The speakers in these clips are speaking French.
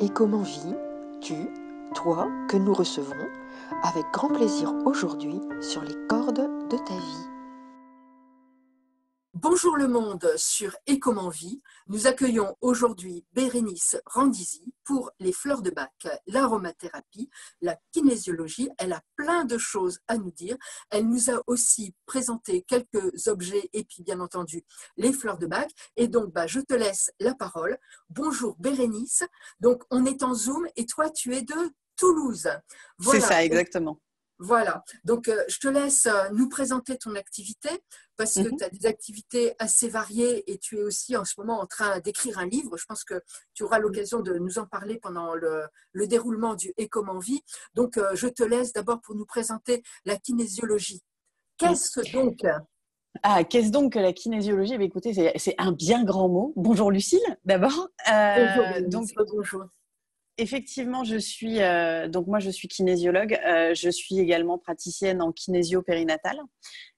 Et comment vis, tu, toi, que nous recevons avec grand plaisir aujourd'hui sur les cordes de ta vie. Bonjour le monde sur Et comment vie. Nous accueillons aujourd'hui Bérénice Randisi pour les fleurs de bac, l'aromathérapie, la kinésiologie. Elle a plein de choses à nous dire. Elle nous a aussi présenté quelques objets et puis bien entendu les fleurs de bac. Et donc je te laisse la parole. Bonjour Bérénice. Donc on est en Zoom et toi tu es de Toulouse. C'est Voilà. ça, exactement. Voilà, donc je te laisse nous présenter ton activité parce que tu as des activités assez variées et tu es aussi en ce moment en train d'écrire un livre. Je pense que tu auras l'occasion de nous en parler pendant le déroulement du Et comment vie. Donc je te laisse d'abord pour nous présenter la kinésiologie. Qu'est-ce donc? Qu'est-ce donc que la kinésiologie? Écoutez, c'est un bien grand mot. Bonjour Lucille, d'abord. Bonjour, Donc, bonjour. effectivement, je suis kinésiologue. Je suis également praticienne en kinésio-périnatale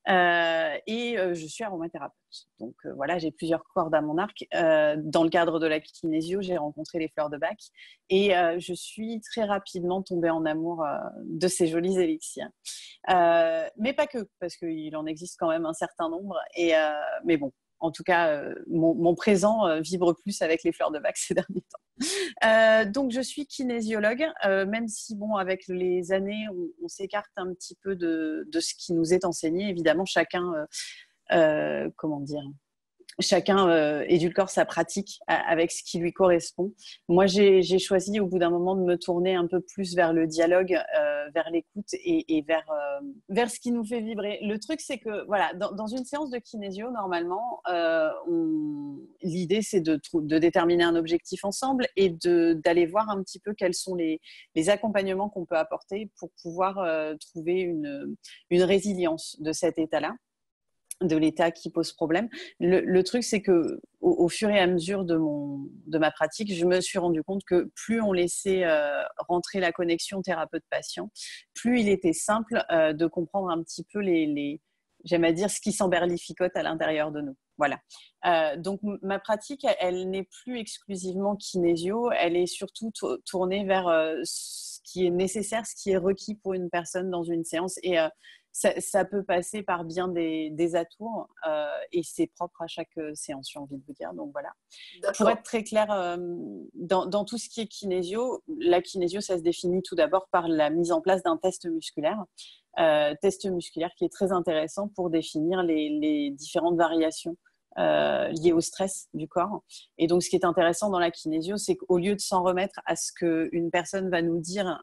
et je suis aromathérapeute. Donc voilà, j'ai plusieurs cordes à mon arc. Dans le cadre de la kinésio, j'ai rencontré les fleurs de bac et je suis très rapidement tombée en amour de ces jolis élixirs. Mais pas que, parce qu'il en existe quand même un certain nombre. Mais bon, en tout cas, mon présent vibre plus avec les fleurs de bac ces derniers temps. Donc, je suis kinésiologue, même si, bon, avec les années, on s'écarte un petit peu de ce qui nous est enseigné. Évidemment, chacun édulcore sa pratique avec ce qui lui correspond. Moi, j'ai choisi au bout d'un moment de me tourner un peu plus vers le dialogue, vers l'écoute et vers ce qui nous fait vibrer. Le truc, c'est que voilà, dans une séance de kinésio, normalement, l'idée, c'est de déterminer un objectif ensemble et d'aller voir un petit peu quels sont les accompagnements qu'on peut apporter pour pouvoir trouver une résilience de cet état-là, de l'état qui pose problème. Le truc, c'est que au fur et à mesure de ma pratique, je me suis rendu compte que plus on laissait rentrer la connexion thérapeute-patient, plus il était simple de comprendre un petit peu j'aime à dire, ce qui s'emberlificote à l'intérieur de nous. Voilà. Donc, ma pratique, elle n'est plus exclusivement kinésio, elle est surtout tournée vers ce qui est nécessaire, ce qui est requis pour une personne dans une séance. Et ça peut passer par bien des atours et c'est propre à chaque séance, j'ai envie de vous dire. Donc voilà. Pour être très clair, dans tout ce qui est kinésio, la kinésio, ça se définit tout d'abord par la mise en place d'un test musculaire. Test musculaire qui est très intéressant pour définir les différentes variations liées au stress du corps. Et donc, ce qui est intéressant dans la kinésio, c'est qu'au lieu de s'en remettre à ce qu'une personne va nous dire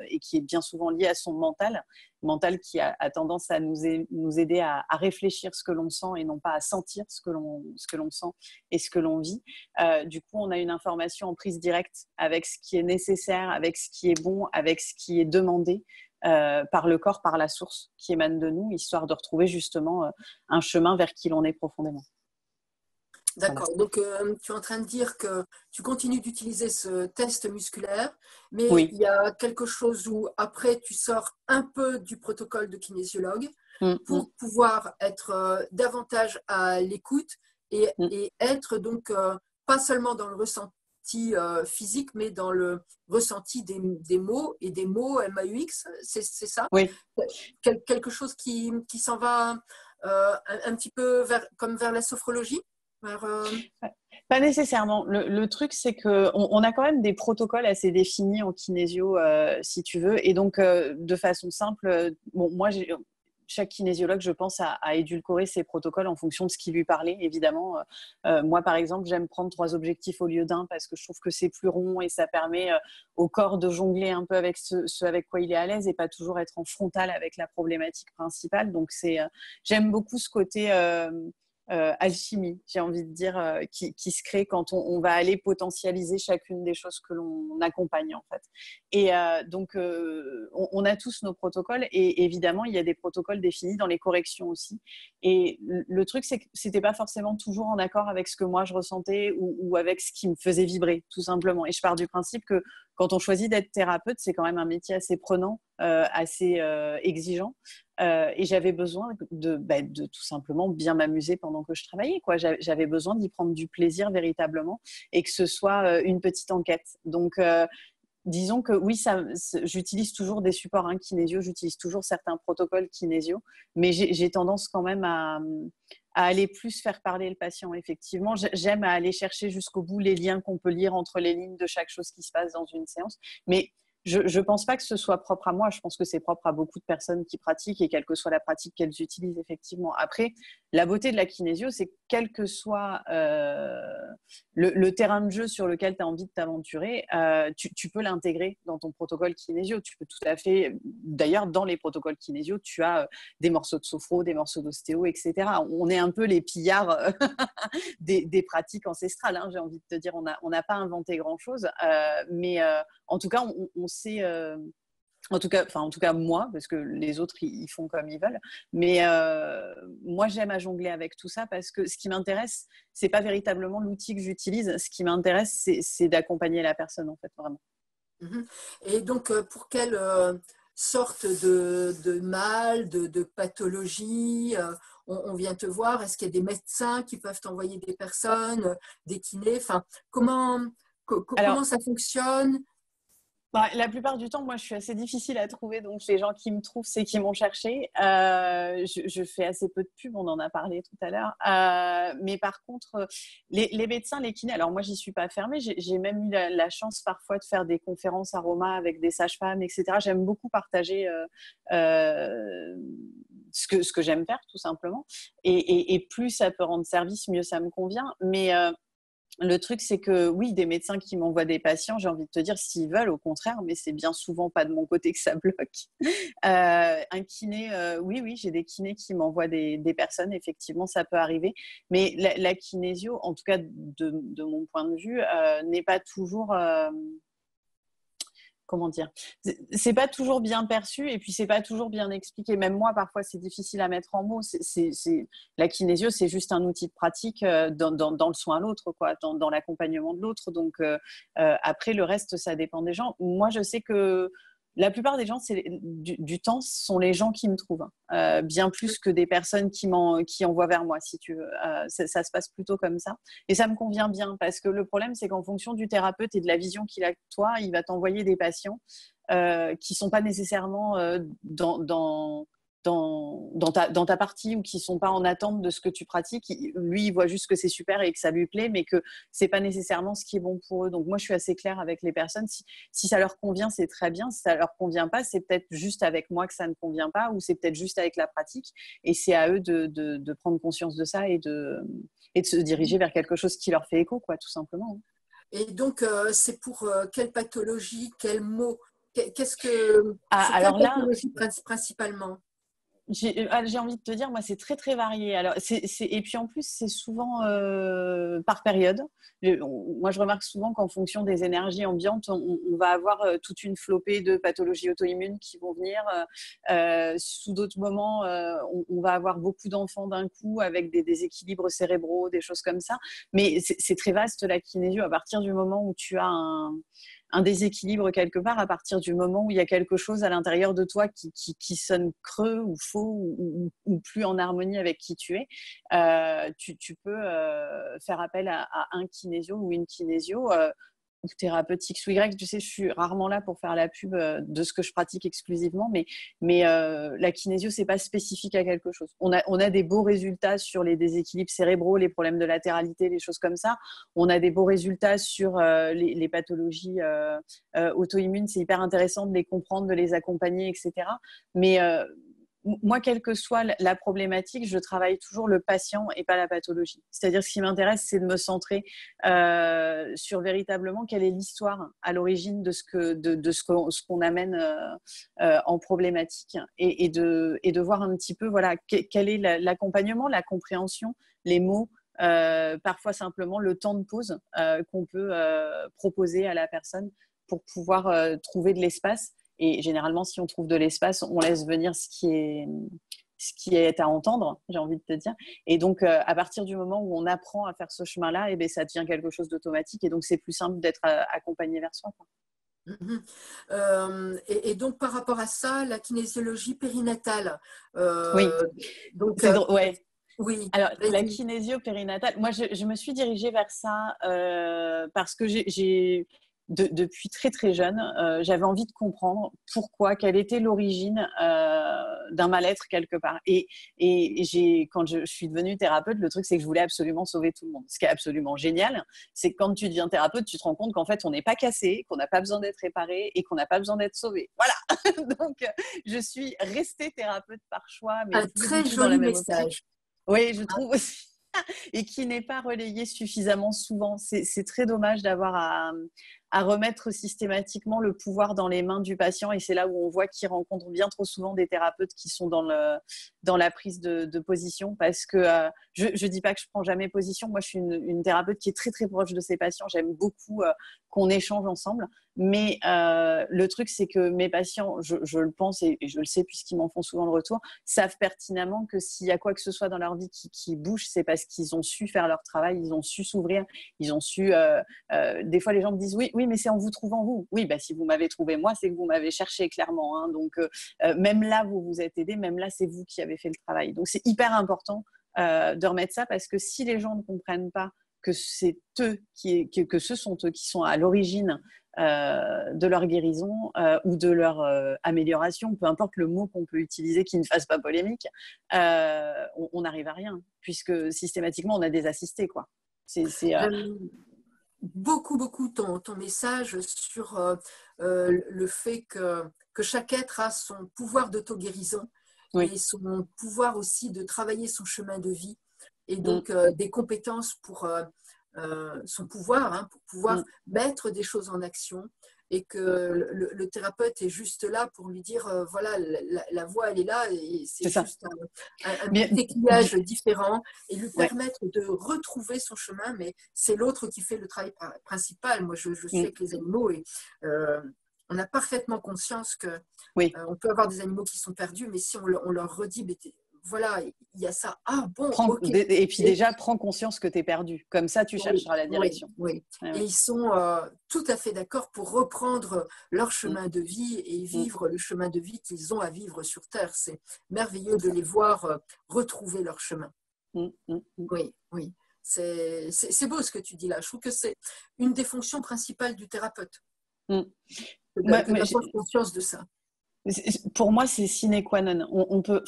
et qui est bien souvent lié à son mental qui a tendance à nous aider à réfléchir ce que l'on sent et non pas à sentir ce que l'on sent et ce que l'on vit. Du coup, on a une information en prise directe avec ce qui est nécessaire, avec ce qui est bon, avec ce qui est demandé par le corps, par la source qui émane de nous, histoire de retrouver justement un chemin vers qui l'on est profondément. D'accord, voilà. Donc tu es en train de dire que tu continues d'utiliser ce test musculaire, mais oui, il y a quelque chose où après tu sors un peu du protocole de kinésiologue pour pouvoir être davantage à l'écoute et être donc pas seulement dans le ressenti physique, mais dans le ressenti des mots et des mots MAUX, c'est ça? Oui. Quelque chose qui s'en va un petit peu comme vers la sophrologie? Pas nécessairement. Le truc, c'est qu'on a quand même des protocoles assez définis en kinésio, si tu veux. Et donc, de façon simple, moi, chaque kinésiologue, je pense, à édulcorer ses protocoles en fonction de ce qui lui parlait, évidemment. Moi, par exemple, j'aime prendre 3 objectifs au lieu d'un parce que je trouve que c'est plus rond et ça permet au corps de jongler un peu avec ce avec quoi il est à l'aise et pas toujours être en frontal avec la problématique principale. Donc, j'aime beaucoup ce côté alchimie, j'ai envie de dire, qui se crée quand on va aller potentialiser chacune des choses que l'on accompagne en fait. Et donc, on a tous nos protocoles et évidemment, il y a des protocoles définis dans les corrections aussi. Et le truc, c'est que c'était pas forcément toujours en accord avec ce que moi je ressentais ou avec ce qui me faisait vibrer, tout simplement. Et je pars du principe que quand on choisit d'être thérapeute, c'est quand même un métier assez prenant assez exigeant. Et j'avais besoin de tout simplement bien m'amuser pendant que je travaillais, quoi. J'avais besoin d'y prendre du plaisir véritablement et que ce soit une petite enquête. Donc, disons que oui, j'utilise toujours des supports kinésio, j'utilise toujours certains protocoles kinésio, mais j'ai tendance quand même à aller plus faire parler le patient, effectivement. J'aime à aller chercher jusqu'au bout les liens qu'on peut lire entre les lignes de chaque chose qui se passe dans une séance. Mais je ne pense pas que ce soit propre à moi. Je pense que c'est propre à beaucoup de personnes qui pratiquent et quelle que soit la pratique qu'elles utilisent, effectivement. Après, la beauté de la kinésio, c'est que quel que soit le terrain de jeu sur lequel tu as envie de t'aventurer, tu peux l'intégrer dans ton protocole kinésio. Tu peux tout à fait… D'ailleurs, dans les protocoles kinésio, tu as des morceaux de sophro, des morceaux d'ostéo, etc. On est un peu les pillards des pratiques ancestrales, hein, j'ai envie de te dire. On n'a pas inventé grand-chose, mais en tout cas, on sait… en tout cas moi, parce que les autres ils font comme ils veulent, mais moi j'aime à jongler avec tout ça parce que ce qui m'intéresse, c'est pas véritablement l'outil que j'utilise. Ce qui m'intéresse, c'est d'accompagner la personne, en fait, vraiment. Et donc pour quelle sorte de mal, de pathologie on vient te voir? Est-ce qu'il y a des médecins qui peuvent t'envoyer des personnes, des kinés? Enfin, comment ça fonctionne? La plupart du temps, moi, je suis assez difficile à trouver. Donc, les gens qui me trouvent, c'est qui m'ont cherché. Je fais assez peu de pub, on en a parlé tout à l'heure. Mais par contre, les médecins, les kinés, alors moi, j'y suis pas fermée. J'ai même eu la chance parfois de faire des conférences à Roma avec des sages-femmes, etc. J'aime beaucoup partager ce que j'aime faire, tout simplement. Et plus ça peut rendre service, mieux ça me convient. Mais… le truc, c'est que oui, des médecins qui m'envoient des patients, j'ai envie de te dire, s'ils veulent, au contraire, mais c'est bien souvent pas de mon côté que ça bloque. Un kiné, oui, j'ai des kinés qui m'envoient des personnes, effectivement, ça peut arriver. Mais la kinésio, en tout cas de mon point de vue, n'est pas toujours… comment dire, c'est pas toujours bien perçu et puis c'est pas toujours bien expliqué. Même moi, parfois, c'est difficile à mettre en mots. La kinésio, c'est juste un outil de pratique dans le soin à l'autre, quoi, dans l'accompagnement de l'autre. Donc, après, le reste, ça dépend des gens. Moi, je sais que la plupart des gens, du temps, ce sont les gens qui me trouvent, bien plus que des personnes qui envoient vers moi, si tu veux. Ça se passe plutôt comme ça. Et ça me convient bien, parce que le problème, c'est qu'en fonction du thérapeute et de la vision qu'il a de toi, il va t'envoyer des patients qui ne sont pas nécessairement dans ta partie ou qui ne sont pas en attente de ce que tu pratiques. Lui, il voit juste que c'est super et que ça lui plaît, mais que ce n'est pas nécessairement ce qui est bon pour eux. Donc, moi, je suis assez claire avec les personnes. Si ça leur convient, c'est très bien. Si ça ne leur convient pas, c'est peut-être juste avec moi que ça ne convient pas ou c'est peut-être juste avec la pratique. Et c'est à eux de prendre conscience de ça et de se diriger vers quelque chose qui leur fait écho, quoi, tout simplement. Et donc, c'est pour quelle pathologie, quel mot? Qu'est-ce que… alors quelle là, pathologie principalement? J'ai envie de te dire, moi, c'est très, très varié. Alors, et puis en plus, c'est souvent par période. Moi, je remarque souvent qu'en fonction des énergies ambiantes, on va avoir toute une flopée de pathologies auto-immunes qui vont venir. Sous d'autres moments, on va avoir beaucoup d'enfants d'un coup avec des déséquilibres cérébraux, des choses comme ça. Mais c'est très vaste, la kinésio. À partir du moment où tu as un déséquilibre quelque part, à partir du moment où il y a quelque chose à l'intérieur de toi qui sonne creux ou faux ou plus en harmonie avec qui tu es, tu peux faire appel à un kinésio ou une kinésio ou thérapeute X ou Y. Tu sais, je suis rarement là pour faire la pub de ce que je pratique exclusivement, mais la kinésio, c'est pas spécifique à quelque chose. On a des beaux résultats sur les déséquilibres cérébraux, les problèmes de latéralité, les choses comme ça. On a des beaux résultats sur les pathologies auto-immunes. C'est hyper intéressant de les comprendre, de les accompagner, etc. Mais moi, quelle que soit la problématique, je travaille toujours le patient et pas la pathologie. C'est-à-dire, ce qui m'intéresse, c'est de me centrer sur véritablement quelle est l'histoire à l'origine de ce qu'on amène en problématique et de voir un petit peu voilà, quel est l'accompagnement, la compréhension, les mots, parfois simplement le temps de pause qu'on peut proposer à la personne pour pouvoir trouver de l'espace. Et généralement, si on trouve de l'espace, on laisse venir ce qui est à entendre, j'ai envie de te dire. Et donc, à partir du moment où on apprend à faire ce chemin-là, ça devient quelque chose d'automatique. Et donc, c'est plus simple d'être accompagné vers soi, quoi. Et donc, par rapport à ça, la kinésiologie périnatale. Oui, Donc, ouais. Oui. Alors, la kinésio-périnatale, moi, je me suis dirigée vers ça parce que depuis très très jeune, j'avais envie de comprendre pourquoi, quelle était l'origine d'un mal-être quelque part. Et quand je suis devenue thérapeute, le truc, c'est que je voulais absolument sauver tout le monde. Ce qui est absolument génial, c'est que quand tu deviens thérapeute, tu te rends compte qu'en fait, on n'est pas cassé, qu'on n'a pas besoin d'être réparé et qu'on n'a pas besoin d'être sauvé. Voilà. Donc, je suis restée thérapeute par choix, mais Un plus du très tout dans la joli même message. optique. Oui, je trouve aussi. Et qui n'est pas relayé suffisamment souvent. C'est très dommage d'avoir à remettre systématiquement le pouvoir dans les mains du patient. Et c'est là où on voit qu'il rencontre bien trop souvent des thérapeutes qui sont dans la prise de position. Parce que je ne dis pas que je ne prends jamais position. Moi, je suis une thérapeute qui est très, très proche de ses patients. J'aime beaucoup qu'on échange ensemble. Mais le truc, c'est que mes patients, je le pense et je le sais puisqu'ils m'en font souvent le retour, savent pertinemment que s'il y a quoi que ce soit dans leur vie qui bouge, c'est parce qu'ils ont su faire leur travail, ils ont su s'ouvrir, ils ont su… des fois, les gens me disent « Oui, mais c'est en vous trouvant vous. » Oui, bah, si vous m'avez trouvé moi, c'est que vous m'avez cherché clairement. Hein. Donc, même là, vous vous êtes aidé, même là, c'est vous qui avez fait le travail. Donc, c'est hyper important de remettre ça parce que si les gens ne comprennent pas que c'est que ce sont eux qui sont à l'origine de leur guérison ou de leur amélioration, peu importe le mot qu'on peut utiliser qui ne fasse pas polémique, on n'arrive à rien, puisque systématiquement, on a des assistés, quoi. J'aime beaucoup ton message sur le fait que chaque être a son pouvoir d'auto-guérison et son pouvoir aussi de travailler son chemin de vie et donc des compétences pour son pouvoir, pour pouvoir mettre des choses en action et que le thérapeute est juste là pour lui dire voilà, la voie elle est là et c'est juste un petit aiguillage différent et lui permettre de retrouver son chemin, mais c'est l'autre qui fait le travail principal. Moi je suis avec les animaux et on a parfaitement conscience que on peut avoir des animaux qui sont perdus, mais si on leur redit voilà, il y a ça. Ah bon, ok. Et puis déjà, prends conscience que tu es perdu. Comme ça, tu chercheras la direction. Oui. Et ils sont tout à fait d'accord pour reprendre leur chemin de vie et vivre le chemin de vie qu'ils ont à vivre sur Terre. C'est merveilleux de les voir retrouver leur chemin. Oui. C'est beau ce que tu dis là. Je trouve que c'est une des fonctions principales du thérapeute. D'avoir conscience de ça. Pour moi, c'est sine qua non. On peut,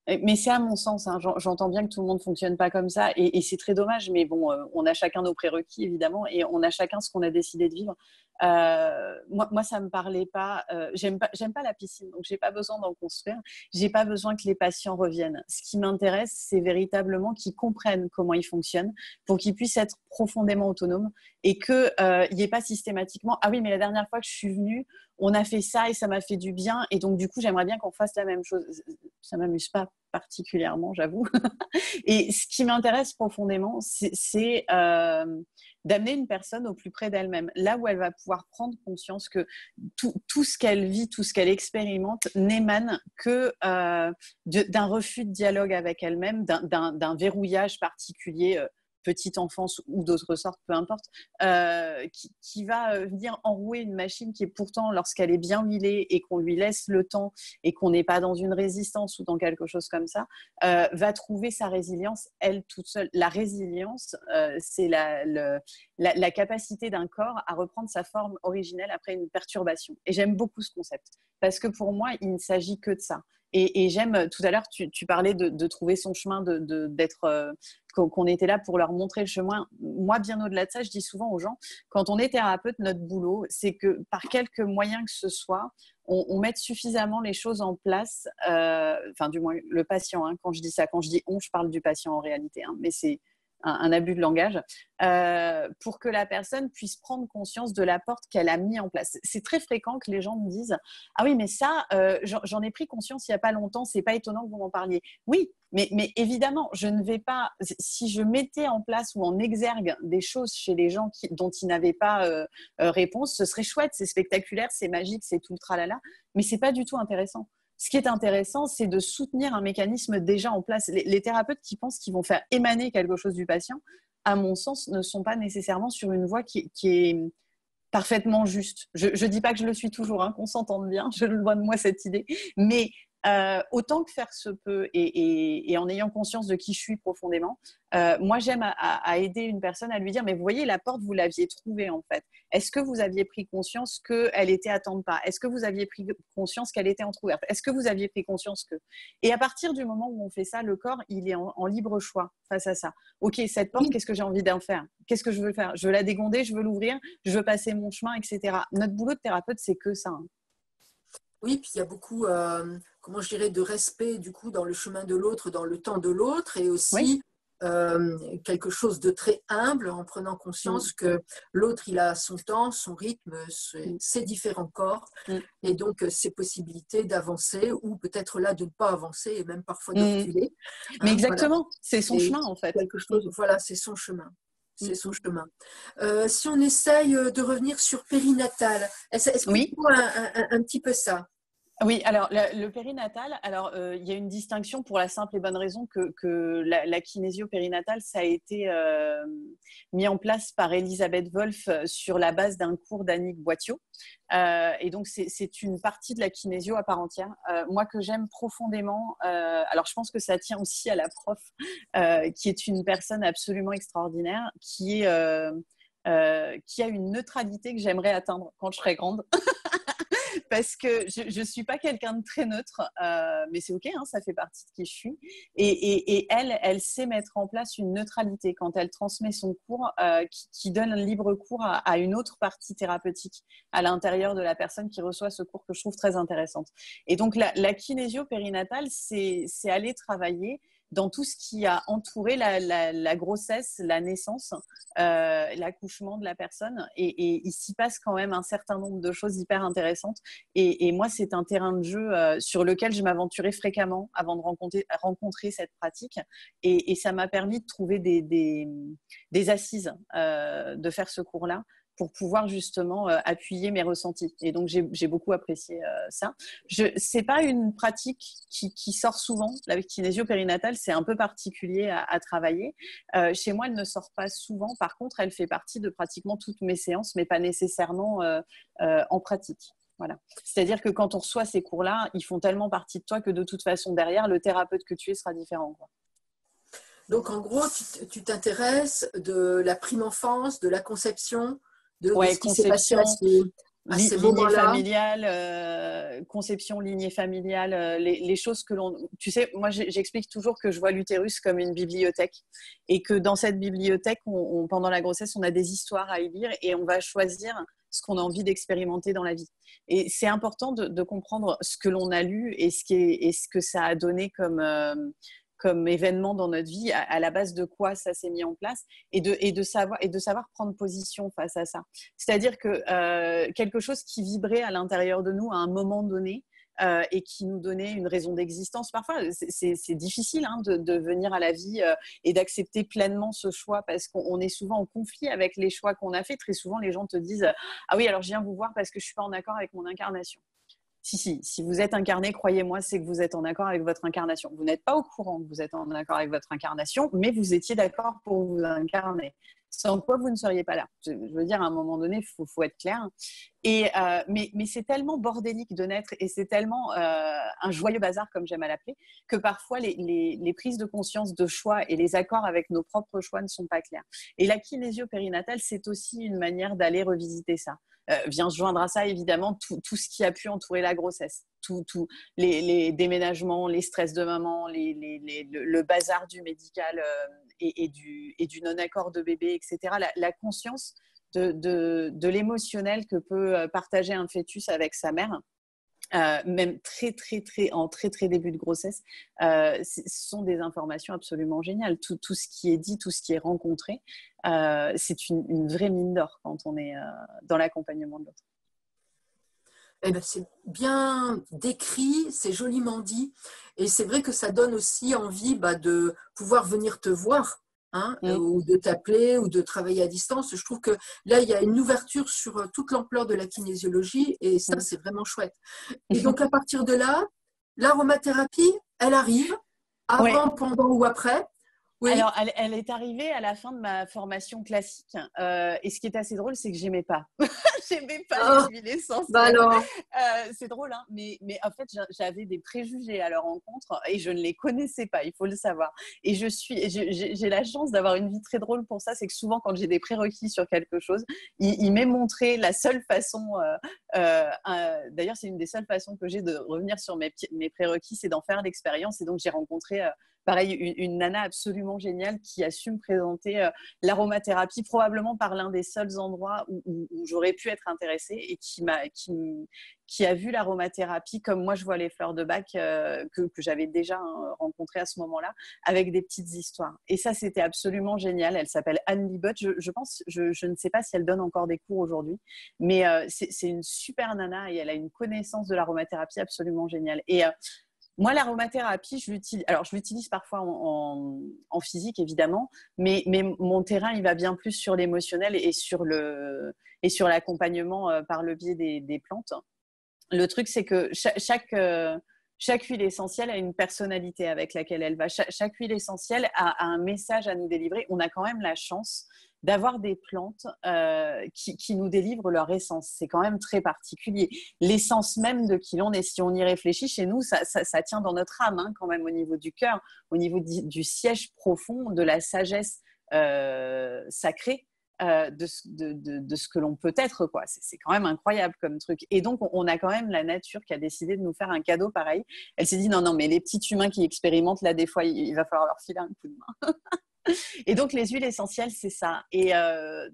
mais c'est à mon sens, hein, j'entends bien que tout le monde ne fonctionne pas comme ça et c'est très dommage, mais bon, on a chacun nos prérequis évidemment et on a chacun ce qu'on a décidé de vivre. Moi, ça ne me parlait pas, j'aime pas la piscine, donc je n'ai pas besoin d'en construire, je n'ai pas besoin que les patients reviennent. Ce qui m'intéresse, c'est véritablement qu'ils comprennent comment ils fonctionnent pour qu'ils puissent être profondément autonomes et qu'il n'y ait pas systématiquement « Ah oui, mais la dernière fois que je suis venue, on a fait ça et ça m'a fait du bien et donc du coup j'aimerais bien qu'on fasse la même chose ». Ça m'amuse pas particulièrement, j'avoue. Et ce qui m'intéresse profondément, c'est d'amener une personne au plus près d'elle-même, là où elle va pouvoir prendre conscience que tout ce qu'elle vit, tout ce qu'elle expérimente n'émane que d'un refus de dialogue avec elle-même, d'un verrouillage particulier petite enfance ou d'autres sortes, peu importe, qui va venir enrouer une machine qui est pourtant, lorsqu'elle est bien huilée et qu'on lui laisse le temps et qu'on n'est pas dans une résistance ou dans quelque chose comme ça, va trouver sa résilience, elle toute seule. La résilience, c'est la capacité d'un corps à reprendre sa forme originelle après une perturbation. Et j'aime beaucoup ce concept, parce que pour moi, il ne s'agit que de ça. Et j'aime, tout à l'heure, tu parlais de trouver son chemin, d'être, qu'on était là pour leur montrer le chemin. Moi, bien au-delà de ça, je dis souvent aux gens, quand on est thérapeute, notre boulot, c'est que par quelque moyen que ce soit, on mette suffisamment les choses en place, du moins le patient, hein, quand je dis ça, quand je dis on, je parle du patient en réalité, hein, mais c'est un abus de langage, pour que la personne puisse prendre conscience de l'apport qu'elle a mis en place. C'est très fréquent que les gens me disent « Ah oui, mais ça, j'en ai pris conscience il n'y a pas longtemps, c'est pas étonnant que vous m'en parliez. » Oui, mais évidemment, je ne vais pas… Si je mettais en place ou en exergue des choses chez les gens dont ils n'avaient pas réponse, ce serait chouette, c'est spectaculaire, c'est magique, c'est tout le tralala, mais c'est pas du tout intéressant. Ce qui est intéressant, c'est de soutenir un mécanisme déjà en place. Les thérapeutes qui pensent qu'ils vont faire émaner quelque chose du patient, à mon sens, ne sont pas nécessairement sur une voie qui est parfaitement juste. Je ne dis pas que je le suis toujours, hein, qu'on s'entende bien, je le vois de moi cette idée, mais autant que faire se peut et en ayant conscience de qui je suis profondément, moi j'aime à aider une personne à lui dire, mais vous voyez, la porte, vous l'aviez trouvée en fait. Est-ce que vous aviez pris conscience qu'elle était à temps de pas? Est-ce que vous aviez pris conscience qu'elle était entrouverte? Est-ce que vous aviez pris conscience que… Et à partir du moment où on fait ça, le corps, il est en libre choix face à ça. Ok, cette porte, qu'est-ce que j'ai envie d'en faire? Qu'est-ce que je veux faire? Je veux la dégonder, je veux l'ouvrir, je veux passer mon chemin, etc. Notre boulot de thérapeute, c'est que ça. Hein. Oui, puis il y a beaucoup, comment je dirais, de respect du coup dans le chemin de l'autre, dans le temps de l'autre, et aussi quelque chose de très humble en prenant conscience que l'autre, il a son temps, son rythme, ses différents corps, et donc ses possibilités d'avancer ou peut-être là de ne pas avancer et même parfois de reculer. Mais exactement, c'est son chemin en fait. Quelque chose, voilà, c'est son chemin. C'est son chemin. Si on essaye de revenir sur périnatal, explique-moi un petit peu ça. Oui, alors le périnatal, il y a une distinction pour la simple et bonne raison que la kinésio périnatale, ça a été mis en place par Elisabeth Wolf sur la base d'un cours d'Annick Boitteau. Et donc, c'est une partie de la kinésio à part entière. Moi, que j'aime profondément, alors je pense que ça tient aussi à la prof, qui est une personne absolument extraordinaire, qui a une neutralité que j'aimerais atteindre quand je serai grande. Parce que je ne suis pas quelqu'un de très neutre, mais c'est OK, hein, ça fait partie de qui je suis. Et elle sait mettre en place une neutralité quand elle transmet son cours qui donne un libre cours à une autre partie thérapeutique à l'intérieur de la personne qui reçoit ce cours que je trouve très intéressante. Et donc, la kinésio périnatale, c'est aller travailler dans tout ce qui a entouré la grossesse, la naissance, l'accouchement de la personne. Et il s'y passe quand même un certain nombre de choses hyper intéressantes. Et moi, c'est un terrain de jeu sur lequel je m'aventurais fréquemment avant de rencontrer cette pratique. Et ça m'a permis de trouver des assises de faire ce cours-là, pour pouvoir justement appuyer mes ressentis. Et donc, j'ai beaucoup apprécié ça. C'est pas une pratique qui sort souvent. La kinésio périnatale, c'est un peu particulier à travailler. Chez moi, elle ne sort pas souvent. Par contre, elle fait partie de pratiquement toutes mes séances, mais pas nécessairement en pratique. Voilà. C'est-à-dire que quand on reçoit ces cours-là, ils font tellement partie de toi que de toute façon, derrière, le thérapeute que tu es sera différent, quoi. Donc, en gros, tu t'intéresses de la prime enfance, de la conception, de ce qui s'est passé à ces moments-là. Familiale, conception, lignée familiale, les choses que l'on… Tu sais, moi, j'explique toujours que je vois l'utérus comme une bibliothèque et que dans cette bibliothèque, pendant la grossesse, on a des histoires à y lire et on va choisir ce qu'on a envie d'expérimenter dans la vie. Et c'est important de comprendre ce que l'on a lu et ce que ça a donné comme événement dans notre vie, à la base de quoi ça s'est mis en place, et de savoir prendre position face à ça. C'est-à-dire que quelque chose qui vibrait à l'intérieur de nous à un moment donné et qui nous donnait une raison d'existence. Parfois, c'est difficile de venir à la vie et d'accepter pleinement ce choix parce qu'on est souvent en conflit avec les choix qu'on a faits. Très souvent, les gens te disent « Ah oui, alors je viens vous voir parce que je ne suis pas en accord avec mon incarnation ». Si vous êtes incarné, croyez-moi, c'est que vous êtes en accord avec votre incarnation. Vous n'êtes pas au courant que vous êtes en accord avec votre incarnation, mais vous étiez d'accord pour vous incarner. Sans quoi vous ne seriez pas là. Je veux dire, à un moment donné, il faut être clair. Mais c'est tellement bordélique de naître et c'est tellement un joyeux bazar, comme j'aime à l'appeler, que parfois les prises de conscience de choix et les accords avec nos propres choix ne sont pas clairs. Et la kinésio périnatale, c'est aussi une manière d'aller revisiter ça. Vient se joindre à ça, évidemment, tout ce qui a pu entourer la grossesse. Tous les déménagements, les stress de maman, le bazar du médical et du non-accord de bébé, etc. La conscience de l'émotionnel que peut partager un fœtus avec sa mère, même en très début de grossesse, ce sont des informations absolument géniales. Tout ce qui est dit, tout ce qui est rencontré, c'est une vraie mine d'or quand on est dans l'accompagnement de l'autre. Eh ben, c'est bien décrit, c'est joliment dit, et c'est vrai que ça donne aussi envie de pouvoir venir te voir, ou de t'appeler, ou de travailler à distance. Je trouve que là, il y a une ouverture sur toute l'ampleur de la kinésiologie, et ça, c'est vraiment chouette. Et donc, à partir de là, l'aromathérapie, elle arrive, avant, pendant ou après, Oui. Alors, elle est arrivée à la fin de ma formation classique. Et ce qui est assez drôle, c'est que j'aimais pas. J'aimais pas les huiles essentielles. Bah alors. C'est drôle, hein, mais en fait, j'avais des préjugés à leur encontre et je ne les connaissais pas, il faut le savoir. Et j'ai la chance d'avoir une vie très drôle pour ça. C'est que souvent, quand j'ai des prérequis sur quelque chose, il m'est montré la seule façon. D'ailleurs, c'est une des seules façons que j'ai de revenir sur mes prérequis, c'est d'en faire l'expérience. Et donc, j'ai rencontré pareil, une nana absolument géniale qui a su me présenter l'aromathérapie, probablement par l'un des seuls endroits où j'aurais pu être intéressée et qui a vu l'aromathérapie comme moi je vois les fleurs de bac que j'avais déjà rencontrées à ce moment-là, avec des petites histoires. Et ça, c'était absolument génial. Elle s'appelle Anne Libot. Je ne sais pas si elle donne encore des cours aujourd'hui, mais c'est une super nana et elle a une connaissance de l'aromathérapie absolument géniale. Et moi, l'aromathérapie, je l'utilise parfois en physique, évidemment, mais mon terrain, il va bien plus sur l'émotionnel et sur l'accompagnement par le biais des plantes. Le truc, c'est que chaque huile essentielle a une personnalité avec laquelle elle va. Chaque huile essentielle a un message à nous délivrer. On a quand même la chance d'avoir des plantes qui nous délivrent leur essence. C'est quand même très particulier. L'essence même de qui l'on est, si on y réfléchit, chez nous, ça tient dans notre âme, hein, quand même, au niveau du cœur, au niveau du siège profond, de la sagesse sacrée. De ce que l'on peut être, quoi. C'est quand même incroyable comme truc. Et donc, on a quand même la nature qui a décidé de nous faire un cadeau pareil. Elle s'est dit, non, mais les petits humains qui expérimentent, là, des fois, il va falloir leur filer un coup de main. Et donc, les huiles essentielles, c'est ça. Et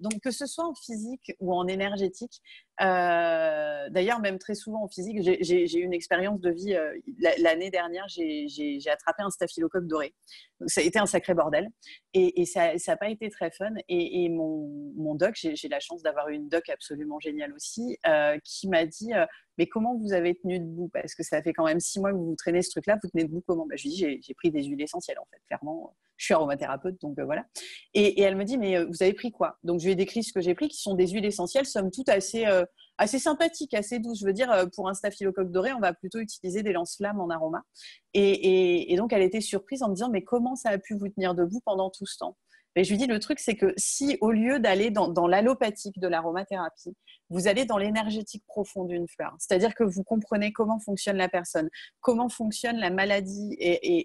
donc, que ce soit en physique ou en énergétique, d'ailleurs, même très souvent en physique, j'ai eu une expérience de vie. L'année dernière, j'ai attrapé un staphylocoque doré. Donc, ça a été un sacré bordel. Et ça n'a pas été très fun. Et mon doc, j'ai la chance d'avoir une doc absolument géniale aussi, qui m'a dit mais comment vous avez tenu debout? Parce que ça fait quand même 6 mois que vous traînez ce truc-là, vous tenez debout comment? Je lui dis j'ai pris des huiles essentielles, en fait, clairement. Je suis aromathérapeute, donc voilà. Et elle me dit, mais vous avez pris quoi? Donc, je lui ai décrit ce que j'ai pris, qui sont des huiles essentielles, somme toute assez sympathiques, assez douces. Je veux dire, pour un staphylocoque doré, on va plutôt utiliser des lance-flammes en aroma. Et donc, elle était surprise en me disant, mais comment ça a pu vous tenir debout pendant tout ce temps? Et je lui dis, le truc, c'est que si, au lieu d'aller dans l'allopathique de l'aromathérapie, vous allez dans l'énergétique profonde d'une fleur, c'est-à-dire que vous comprenez comment fonctionne la personne, comment fonctionne la maladie et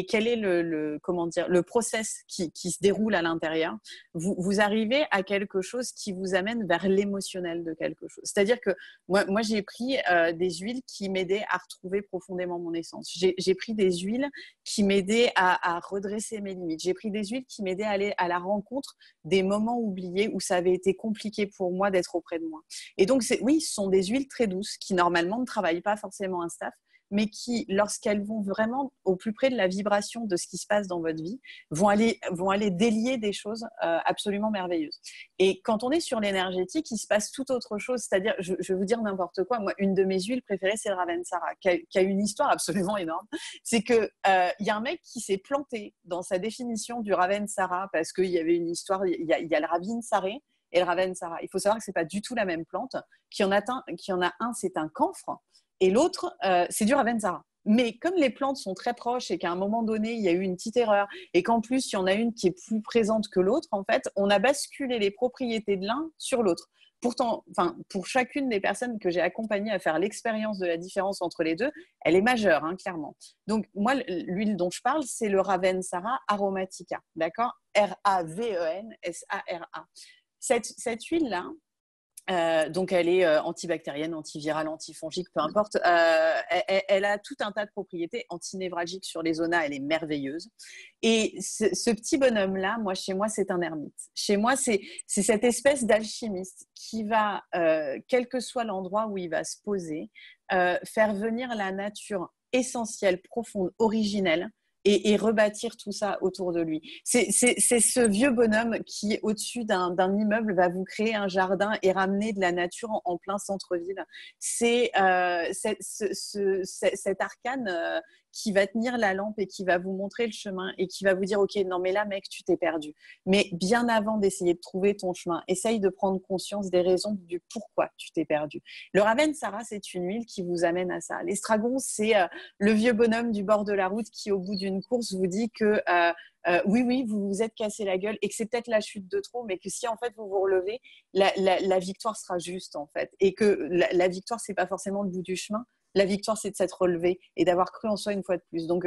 quel est le process qui se déroule à l'intérieur, vous arrivez à quelque chose qui vous amène vers l'émotionnel de quelque chose. C'est-à-dire que moi j'ai pris des huiles qui m'aidaient à retrouver profondément mon essence. J'ai pris des huiles qui m'aidaient à redresser mes limites. J'ai pris des huiles qui m'aidaient à aller à la rencontre des moments oubliés où ça avait été compliqué pour moi d'être auprès de moi. Et donc, oui, ce sont des huiles très douces qui, normalement, ne travaillent pas forcément un staff, mais qui, lorsqu'elles vont vraiment au plus près de la vibration de ce qui se passe dans votre vie, vont aller délier des choses absolument merveilleuses. Et quand on est sur l'énergétique, il se passe tout autre chose. C'est-à-dire, je vais vous dire n'importe quoi, moi, une de mes huiles préférées, c'est le Ravensara, qui a une histoire absolument énorme. C'est qu'il y a un mec qui s'est planté dans sa définition du Ravensara, parce qu'il y avait une histoire, il y a le Ravinsaré et le Ravensara. Il faut savoir que ce n'est pas du tout la même plante. Qu'il y en a un, c'est un camphre, et l'autre, c'est du Ravensara. Mais comme les plantes sont très proches et qu'à un moment donné, il y a eu une petite erreur et qu'en plus, il y en a une qui est plus présente que l'autre, en fait, on a basculé les propriétés de l'un sur l'autre. Pourtant, pour chacune des personnes que j'ai accompagnées à faire l'expérience de la différence entre les deux, elle est majeure, hein, clairement. Donc, moi, l'huile dont je parle, c'est le Ravensara aromatica, d'accord? Ravensara. Cette huile-là, donc elle est antibactérienne, antivirale, antifongique, peu importe. Elle a tout un tas de propriétés antinévralgiques sur les zonas, elle est merveilleuse. Et ce petit bonhomme-là, chez moi, c'est un ermite. Chez moi, c'est cette espèce d'alchimiste qui va, quel que soit l'endroit où il va se poser, faire venir la nature essentielle, profonde, originelle, et rebâtir tout ça autour de lui. C'est ce vieux bonhomme qui, au-dessus d'un immeuble, va vous créer un jardin et ramener de la nature en plein centre-ville. C'est cet arcane qui va tenir la lampe et qui va vous montrer le chemin et qui va vous dire « Ok, non mais là mec, tu t'es perdu ». Mais bien avant d'essayer de trouver ton chemin, essaye de prendre conscience des raisons du pourquoi tu t'es perdu. Le Ravensara, c'est une huile qui vous amène à ça. L'estragon, c'est le vieux bonhomme du bord de la route qui, au bout d'une course, vous dit que oui, vous vous êtes cassé la gueule et que c'est peut-être la chute de trop, mais que si en fait vous vous relevez, la victoire sera juste en fait. Et que la victoire, c'est pas forcément le bout du chemin. La victoire, c'est de s'être relevé et d'avoir cru en soi une fois de plus. Donc,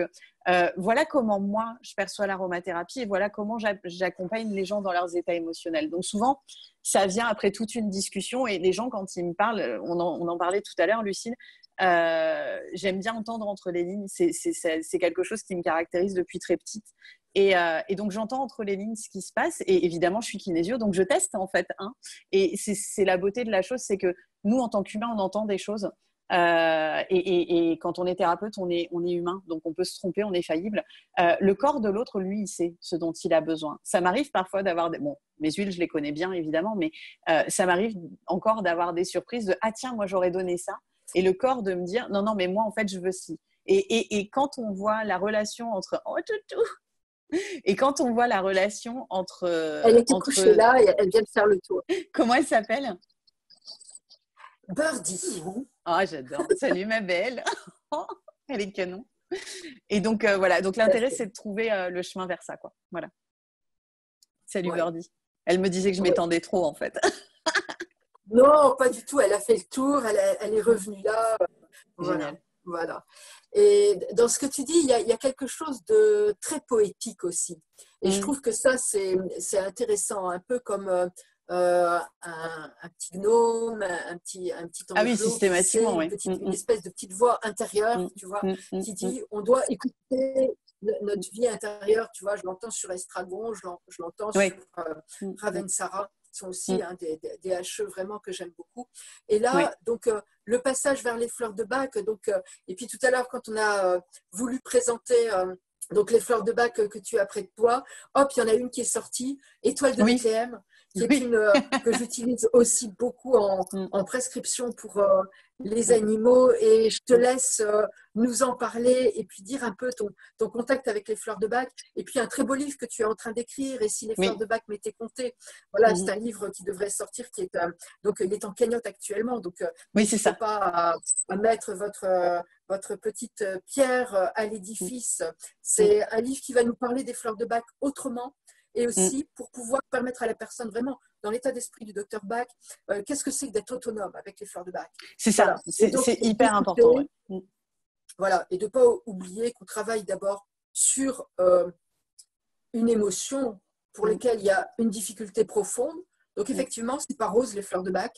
voilà comment moi, je perçois l'aromathérapie et voilà comment j'accompagne les gens dans leurs états émotionnels. Donc, souvent, ça vient après toute une discussion et les gens, quand ils me parlent, on en parlait tout à l'heure, Lucille, j'aime bien entendre entre les lignes. C'est quelque chose qui me caractérise depuis très petite. Et donc, j'entends entre les lignes ce qui se passe. Et évidemment, je suis kinésio, donc je teste en fait. Et c'est la beauté de la chose, c'est que nous, en tant qu'humains, on entend des choses. Et quand on est thérapeute, on est humain, donc on peut se tromper, on est faillible. Le corps de l'autre, lui, il sait ce dont il a besoin. Ça m'arrive parfois d'avoir bon, mes huiles, je les connais bien évidemment, mais ça m'arrive encore d'avoir des surprises de ah tiens, moi j'aurais donné ça, et le corps de me dire non, mais moi en fait je veux ci. Et quand on voit la relation entre oh toutou, et quand on voit la relation entre elle était couchée là et elle vient de faire le tour. Comment elle s'appelle? Birdie. Oh, j'adore. Salut ma belle. Elle est canon. Et donc, voilà. Donc, l'intérêt, c'est de trouver le chemin vers ça, quoi. Voilà. Salut Birdie. Elle me disait que je m'étendais trop, en fait. Non, pas du tout. Elle a fait le tour. Elle est revenue là. Voilà. Et dans ce que tu dis, il y a quelque chose de très poétique aussi. Et je trouve que ça, c'est intéressant. Un peu comme un petit gnome, un petit angelot. Ah oui, systématiquement, oui. Une espèce de petite voix intérieure, tu vois, qui dit on doit écouter notre vie intérieure. Tu vois, je l'entends sur Estragon, je l'entends sur Ravensara. Qui sont aussi des HE vraiment que j'aime beaucoup. Et là, donc, le passage vers les fleurs de Bach. Donc, et puis tout à l'heure, quand on a voulu présenter donc les fleurs de Bach que tu as près de toi, hop, il y en a une qui est sortie, Étoile de Bethléem, qui est une que j'utilise aussi beaucoup en prescription pour les animaux. Et je te laisse nous en parler et puis dire un peu ton contact avec les fleurs de Bach. Et puis un très beau livre que tu es en train d'écrire, Et si les fleurs de Bach m'étaient comptées. Voilà, c'est un livre qui devrait sortir, qui est donc il est en cagnotte actuellement. Donc n'hésitez pas à mettre votre petite pierre à l'édifice. C'est un livre qui va nous parler des fleurs de Bach autrement. Et aussi pour pouvoir permettre à la personne vraiment, dans l'état d'esprit du docteur Bach, qu'est-ce que c'est que d'être autonome avec les fleurs de Bach. C'est ça, voilà. C'est hyper important. Voilà, et de ne pas oublier qu'on travaille d'abord sur une émotion pour laquelle il y a une difficulté profonde. Donc effectivement, c'est pas rose les fleurs de Bach,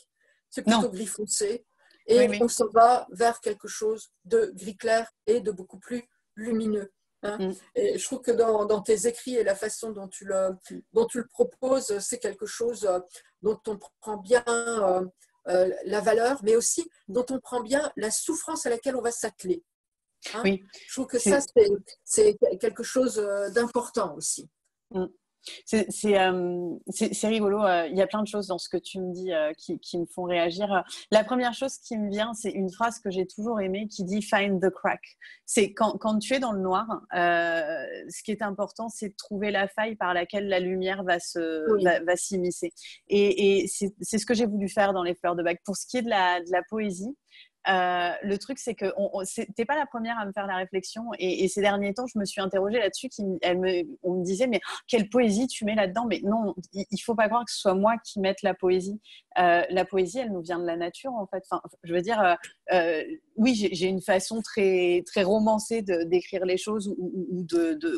c'est plutôt gris foncé. Et on s'en va vers quelque chose de gris clair et de beaucoup plus lumineux. Et je trouve que dans tes écrits et la façon dont tu le proposes, c'est quelque chose dont on prend bien la valeur, mais aussi dont on prend bien la souffrance à laquelle on va s'atteler. Je trouve que ça, c'est quelque chose d'important aussi. C'est rigolo, il y a plein de choses dans ce que tu me dis qui me font réagir. La première chose qui me vient, c'est une phrase que j'ai toujours aimée qui dit « find the crack ». C'est quand tu es dans le noir, ce qui est important, c'est de trouver la faille par laquelle la lumière va s'immiscer. Et c'est ce que j'ai voulu faire dans les fleurs de Bach. Pour ce qui est de la poésie, le truc, c'est que t'es pas la première à me faire la réflexion et ces derniers temps, je me suis interrogée là-dessus. On me disait, mais quelle poésie tu mets là-dedans? Mais non, il faut pas croire que ce soit moi qui mette la poésie. La poésie, elle nous vient de la nature, en fait. Enfin, je veux dire, oui, j'ai une façon très, très romancée d'écrire les choses ou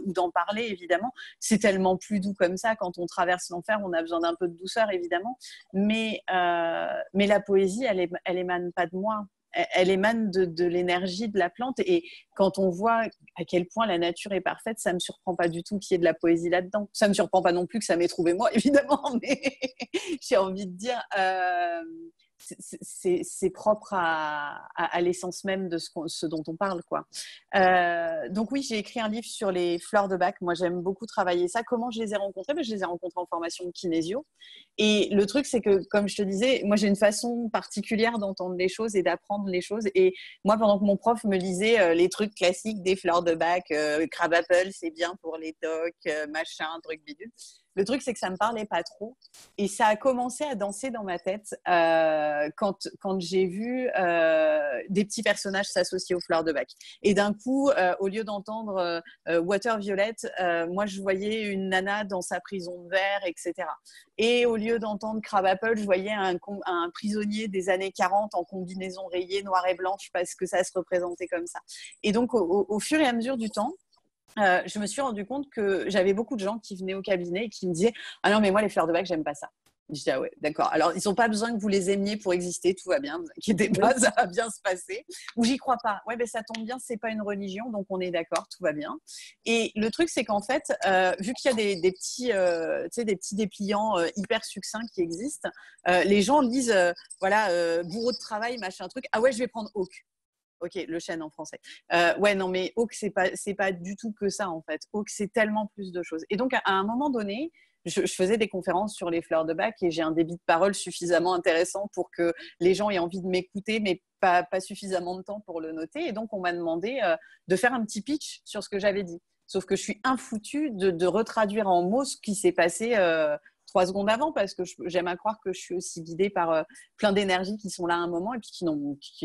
d'en parler, évidemment. C'est tellement plus doux comme ça. Quand on traverse l'enfer, on a besoin d'un peu de douceur, évidemment. Mais la poésie, elle émane pas de moi. Elle émane de l'énergie de la plante. Et quand on voit à quel point la nature est parfaite, ça ne me surprend pas du tout qu'il y ait de la poésie là-dedans. Ça ne me surprend pas non plus que ça m'ait trouvé moi, évidemment, mais j'ai envie de dire, c'est propre à l'essence même de ce dont on parle, quoi. Donc oui, j'ai écrit un livre sur les fleurs de bac. Moi, j'aime beaucoup travailler ça. Comment je les ai rencontrées? Je les ai rencontrées en formation de kinésio. Et le truc, c'est que, comme je te disais, moi, j'ai une façon particulière d'entendre les choses et d'apprendre les choses. Et moi, pendant que mon prof me lisait les trucs classiques des fleurs de bac, crab apple, c'est bien pour les tocs, machin, truc bidule. Le truc, c'est que ça me parlait pas trop. Et ça a commencé à danser dans ma tête quand j'ai vu des petits personnages s'associer aux fleurs de bac. Et d'un coup, au lieu d'entendre Water Violet, moi, je voyais une nana dans sa prison de verre, etc. Et au lieu d'entendre Crab Apple, je voyais un prisonnier des années 40 en combinaison rayée, noire et blanche, parce que ça se représentait comme ça. Et donc, au fur et à mesure du temps, je me suis rendu compte que j'avais beaucoup de gens qui venaient au cabinet et qui me disaient « Ah non, mais moi, les fleurs de bac, j'aime pas ça. » Je dis « Ah ouais, d'accord. Alors, ils n'ont pas besoin que vous les aimiez pour exister, tout va bien, ne vous inquiétez pas, ça va bien se passer. » Ou « J'y crois pas. » Ouais, ben ça tombe bien, c'est pas une religion, donc on est d'accord, tout va bien. Et le truc, c'est qu'en fait, vu qu'il y a des petits dépliants hyper succincts qui existent, les gens lisent, bourreau de travail, machin truc. Ah ouais, je vais prendre Hawk. Ok, le chêne en français. Ouais, non, mais Hawk, c'est pas du tout que ça, en fait. Hawk, c'est tellement plus de choses. Et donc, à un moment donné, je faisais des conférences sur les fleurs de bac et j'ai un débit de parole suffisamment intéressant pour que les gens aient envie de m'écouter, mais pas suffisamment de temps pour le noter. Et donc, on m'a demandé de faire un petit pitch sur ce que j'avais dit. Sauf que je suis infoutue de retraduire en mots ce qui s'est passé 3 secondes avant, parce que j'aime à croire que je suis aussi guidée par plein d'énergies qui sont là à un moment et puis qui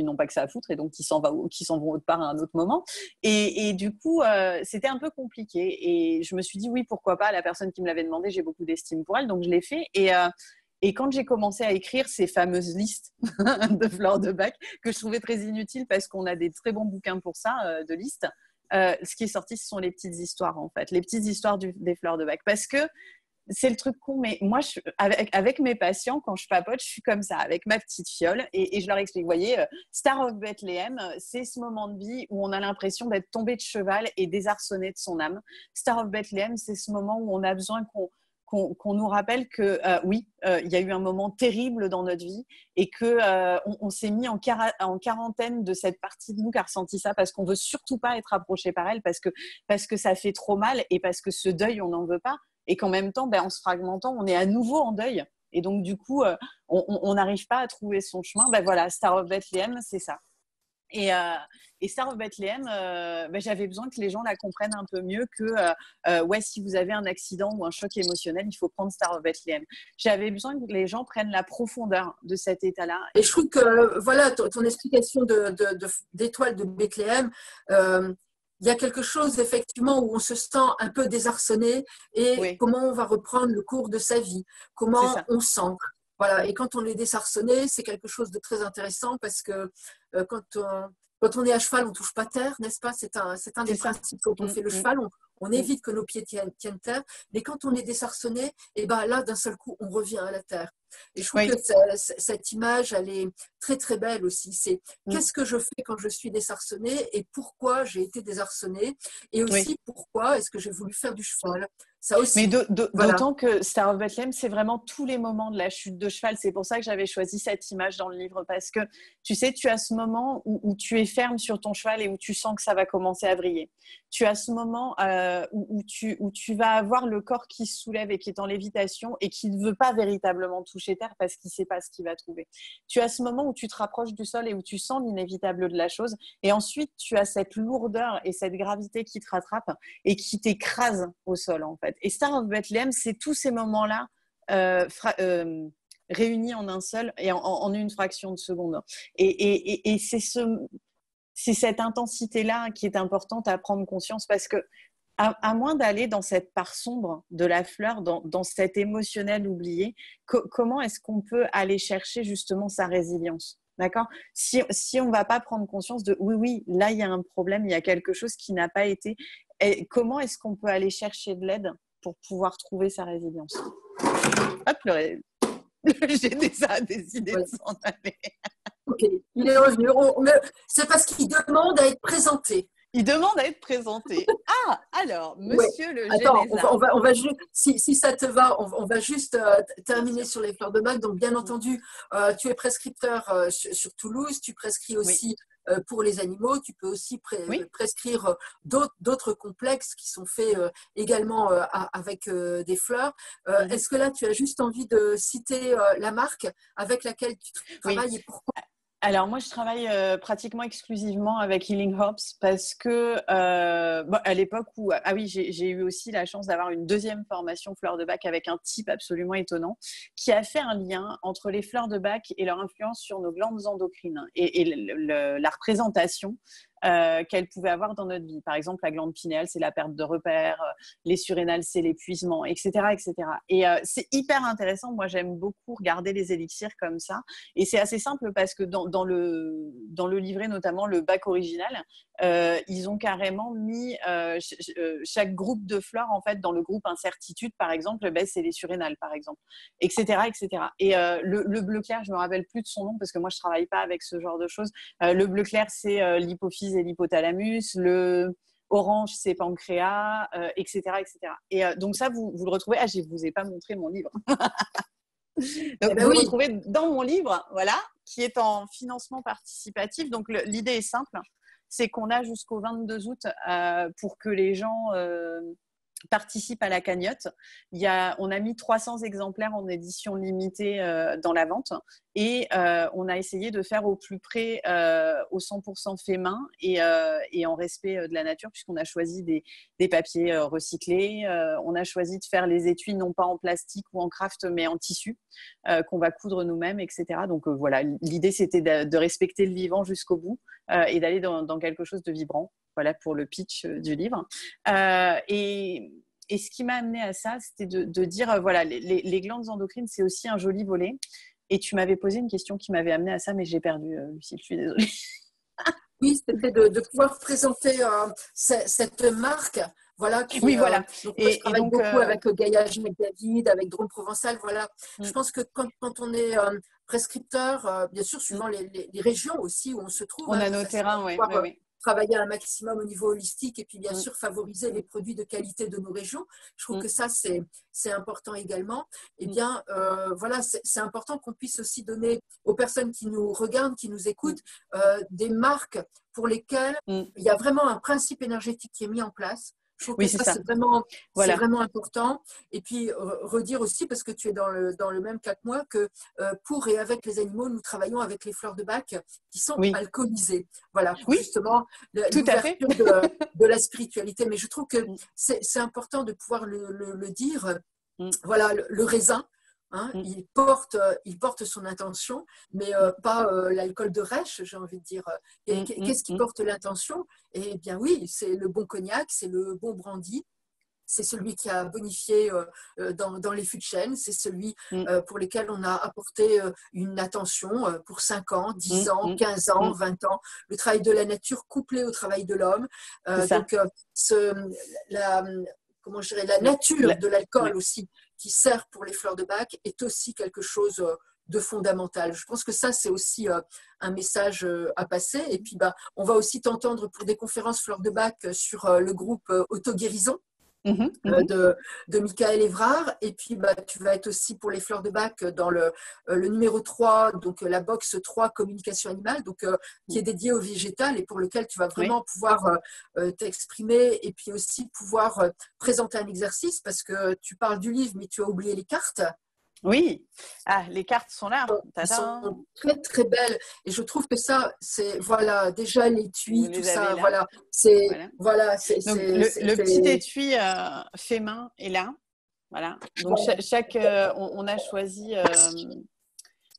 n'ont pas que ça à foutre et donc qui s'en vont autre part à un autre moment. Et du coup, c'était un peu compliqué. Et je me suis dit, oui, pourquoi pas, la personne qui me l'avait demandé, j'ai beaucoup d'estime pour elle, donc je l'ai fait. Et quand j'ai commencé à écrire ces fameuses listes de fleurs de bac, que je trouvais très inutiles parce qu'on a des très bons bouquins pour ça, de listes, ce qui est sorti, ce sont les petites histoires, en fait. Les petites histoires des fleurs de bac. Parce que c'est le truc con, mais moi, avec mes patients, quand je papote, je suis comme ça, avec ma petite fiole, et je leur explique, vous voyez, Star of Bethlehem, c'est ce moment de vie où on a l'impression d'être tombé de cheval et désarçonné de son âme. Star of Bethlehem, c'est ce moment où on a besoin qu'on nous rappelle que oui, il y a eu un moment terrible dans notre vie et qu'on s'est mis en quarantaine de cette partie de nous qui a ressenti ça parce qu'on veut surtout pas être approché par elle, parce que ça fait trop mal et parce que ce deuil, on n'en veut pas. Et qu'en même temps, en se fragmentant, on est à nouveau en deuil. Et donc, du coup, on n'arrive pas à trouver son chemin. Voilà, Star of Bethlehem, c'est ça. Et Star of Bethlehem, j'avais besoin que les gens la comprennent un peu mieux que ouais, si vous avez un accident ou un choc émotionnel, il faut prendre Star of Bethlehem. J'avais besoin que les gens prennent la profondeur de cet état-là. Et je trouve que voilà, ton explication d'étoile de Bethléem, il y a quelque chose effectivement où on se sent un peu désarçonné et oui. Comment on va reprendre le cours de sa vie, comment on s'ancre. Voilà. Et quand on est désarçonné, c'est quelque chose de très intéressant parce que quand on est à cheval, on ne touche pas terre, n'est-ce pas? C'est un des principes quand on fait le cheval. On évite que nos pieds tiennent terre. Mais quand on est désarçonné, et là, d'un seul coup, on revient à la terre. Et je trouve que cette image, elle est très, très belle aussi. C'est qu'est-ce que je fais quand je suis désarçonnée et pourquoi j'ai été désarçonnée et aussi pourquoi est-ce que j'ai voulu faire du cheval. Ça aussi. Mais d'autant que Star of Bethlehem, c'est vraiment tous les moments de la chute de cheval. C'est pour ça que j'avais choisi cette image dans le livre parce que, tu sais, tu as ce moment où tu es ferme sur ton cheval et où tu sens que ça va commencer à vriller. Tu as ce moment où tu vas avoir le corps qui se soulève et qui est en lévitation et qui ne veut pas véritablement toucher terre parce qu'il ne sait pas ce qu'il va trouver. Tu as ce moment où tu te rapproches du sol et où tu sens l'inévitable de la chose. Et ensuite, tu as cette lourdeur et cette gravité qui te rattrape et qui t'écrase au sol, en fait. Et Star of Bethlehem, c'est tous ces moments-là réunis en un seul et en une fraction de seconde. Et c'est cette intensité-là qui est importante à prendre conscience parce que à moins d'aller dans cette part sombre de la fleur, dans cet émotionnel oublié, comment est-ce qu'on peut aller chercher justement sa résilience? D'accord? Si on ne va pas prendre conscience de oui, là, il y a un problème, il y a quelque chose qui n'a pas été… Et comment est-ce qu'on peut aller chercher de l'aide pour pouvoir trouver sa résilience? Hop, j'ai déjà décidé de s'en aller. Ok, il est revenu. C'est parce qu'il demande à être présenté. Il demande à être présenté. Ah, alors, monsieur le Attends, Génézard. on va juste, si ça te va, on va juste terminer sur les fleurs de bac. Donc, bien entendu, tu es prescripteur sur Toulouse, tu prescris aussi pour les animaux, tu peux aussi prescrire d'autres complexes qui sont faits également avec des fleurs. Est-ce que là, tu as juste envie de citer la marque avec laquelle tu travailles et pourquoi? Alors, moi, je travaille pratiquement exclusivement avec Healing Herbs parce que à l'époque où… Ah oui, j'ai eu aussi la chance d'avoir une deuxième formation fleurs de bac avec un type absolument étonnant qui a fait un lien entre les fleurs de bac et leur influence sur nos glandes endocrines et la représentation qu'elles pouvaient avoir dans notre vie. Par exemple, la glande pinéale, c'est la perte de repères, les surrénales, c'est l'épuisement, etc., etc. Et c'est hyper intéressant. Moi, j'aime beaucoup regarder les élixirs comme ça. Et c'est assez simple parce que dans le livret, notamment le bac original, ils ont carrément mis chaque groupe de fleurs, en fait, dans le groupe incertitude, par exemple, c'est les surrénales, par exemple, etc., etc. Et le bleu clair, je me rappelle plus de son nom parce que moi, je travaille pas avec ce genre de choses. Le bleu clair, c'est l'hypophyse et l'hypothalamus. Le orange, c'est pancréas, etc., etc. Et donc ça, vous le retrouvez. Ah, je vous ai pas montré mon livre. Donc, vous le retrouvez dans mon livre, voilà, qui est en financement participatif. Donc, l'idée est simple, c'est qu'on a jusqu'au 22 août pour que les gens participent à la cagnotte. On a mis 300 exemplaires en édition limitée dans la vente et on a essayé de faire au plus près au 100% fait main et en respect de la nature puisqu'on a choisi des papiers recyclés. On a choisi de faire les étuis non pas en plastique ou en craft mais en tissu qu'on va coudre nous-mêmes, etc. Donc voilà, l'idée c'était de respecter le vivant jusqu'au bout et d'aller dans quelque chose de vibrant. Voilà pour le pitch du livre. Et ce qui m'a amené à ça, c'était de dire, voilà, les glandes endocrines, c'est aussi un joli volet. Et tu m'avais posé une question qui m'avait amené à ça, mais j'ai perdu, Lucille, je suis désolée. Oui, c'était de pouvoir présenter cette marque. Voilà, voilà. Donc, moi, je travaille beaucoup avec Gaïa David, avec Drôme Provençal. Voilà. Je pense que quand on est prescripteur, bien sûr, suivant les régions aussi où on se trouve, on a nos terrains, oui. Travailler un maximum au niveau holistique et puis bien sûr favoriser les produits de qualité de nos régions. Je trouve que ça, c'est important également. Et bien, voilà, c'est important qu'on puisse aussi donner aux personnes qui nous regardent, qui nous écoutent, des marques pour lesquelles il y a vraiment un principe énergétique qui est mis en place. Je trouve que ça, c'est vraiment important. Et puis, redire aussi, parce que tu es dans le même cas que moi, que pour et avec les animaux, nous travaillons avec les fleurs de bac qui sont alcoolisées. Voilà, justement, l'ouverture de la spiritualité. Mais je trouve que c'est important de pouvoir le dire. Voilà, le raisin. Hein, il porte son intention, mais pas l'alcool de rêche, j'ai envie de dire. Qu'est-ce qui porte l'intention? Eh bien oui, c'est le bon cognac, c'est le bon brandy, c'est celui qui a bonifié dans les fûts de chêne, c'est celui pour lequel on a apporté une attention pour 5 ans, 10 ans, 15 ans, 20 ans. Le travail de la nature couplé au travail de l'homme. Donc, comment je dirais, la nature de l'alcool aussi, qui sert pour les fleurs de bac, est aussi quelque chose de fondamental. Je pense que ça, c'est aussi un message à passer. Et puis, on va aussi t'entendre pour des conférences fleurs de bac sur le groupe Autoguérison. De Michael Évrard. Et puis, tu vas être aussi pour les fleurs de bac dans le numéro 3, donc la box 3 communication animale, donc, qui est dédié au végétal et pour lequel tu vas vraiment pouvoir t'exprimer et puis aussi pouvoir présenter un exercice parce que tu parles du livre, mais tu as oublié les cartes. Oui, les cartes sont là. Elles sont très très belles et je trouve que ça, c'est voilà déjà l'étui, tout ça, voilà, c'est voilà. Donc, le petit étui fait main est là, voilà. Donc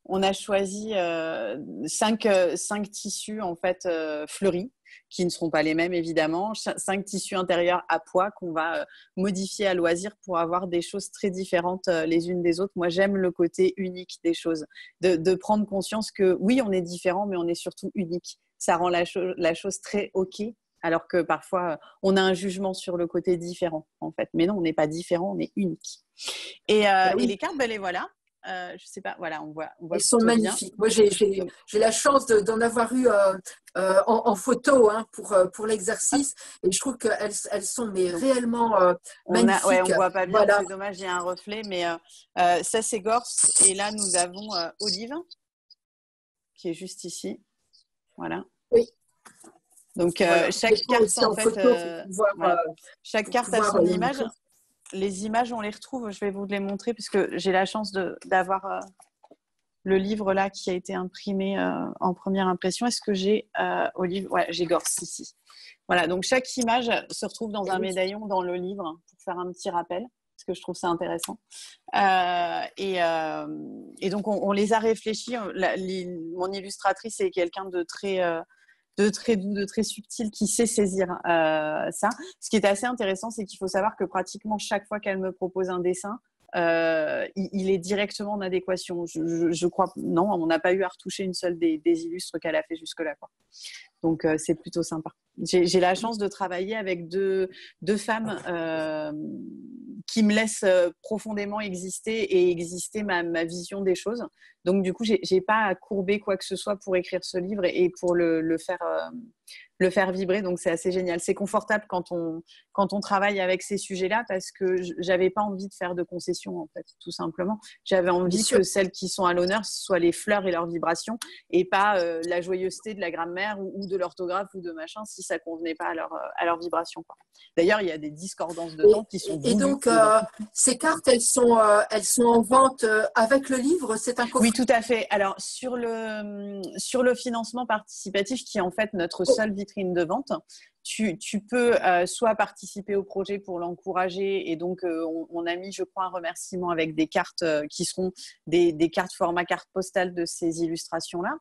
on a choisi 5 tissus en fait fleuris, qui ne seront pas les mêmes évidemment, 5 tissus intérieurs à poids qu'on va modifier à loisir pour avoir des choses très différentes les unes des autres. Moi, j'aime le côté unique des choses, de prendre conscience que oui, on est différent, mais on est surtout unique. Ça rend la chose très OK, alors que parfois, on a un jugement sur le côté différent, en fait. Mais non, on n'est pas différent, on est unique. Et les cartes, les voilà. je sais pas, voilà, on voit Ils sont plutôt bien. magnifiques. Moi, j'ai la chance d'en avoir eu en photo pour l'exercice et je trouve qu'elles sont réellement magnifiques. Ouais, on voit pas bien, voilà. c'est dommage, il y a un reflet, mais ça c'est Gorse et là nous avons Olive qui est juste ici, voilà. Oui. Donc chaque carte en fait, photo, voilà. Chaque carte a son image. Les images on les retrouve, je vais vous les montrer parce que j'ai la chance d'avoir le livre là qui a été imprimé en première impression. Est-ce que j'ai Olive? Ouais, j'ai Gorse ici. Voilà, donc chaque image se retrouve dans un médaillon dans le livre pour faire un petit rappel, parce que je trouve ça intéressant. Et donc, on les a réfléchis. Mon illustratrice est quelqu'un de très doux, de très subtil, qui sait saisir ça. Ce qui est assez intéressant, c'est qu'il faut savoir que pratiquement chaque fois qu'elle me propose un dessin, il est directement en adéquation. Je crois, non, on n'a pas eu à retoucher une seule des illustres qu'elle a fait jusque-là, quoi. Donc, c'est plutôt sympa. J'ai la chance de travailler avec deux femmes qui me laissent profondément exister ma vision des choses. Donc, du coup, j'ai pas à courber quoi que ce soit pour écrire ce livre et pour le faire vibrer. Donc, c'est assez génial. C'est confortable quand on travaille avec ces sujets-là parce que j'avais pas envie de faire de concessions, en fait, tout simplement. J'avais envie que celles qui sont à l'honneur soient les fleurs et leurs vibrations et pas la joyeuseté de la grammaire ou de l'orthographe ou de machin si ça convenait pas à leur vibration, quoi. D'ailleurs, il y a des discordances de temps qui sont voulues. Et donc, ces cartes, elles sont en vente avec le livre. C'est un coffret. Oui, tout à fait. Alors, sur le financement participatif, qui est en fait notre seule vitrine de vente, tu peux soit participer au projet pour l'encourager, et donc on a mis, je crois, un remerciement avec des cartes qui seront des cartes format carte postale de ces illustrations-là.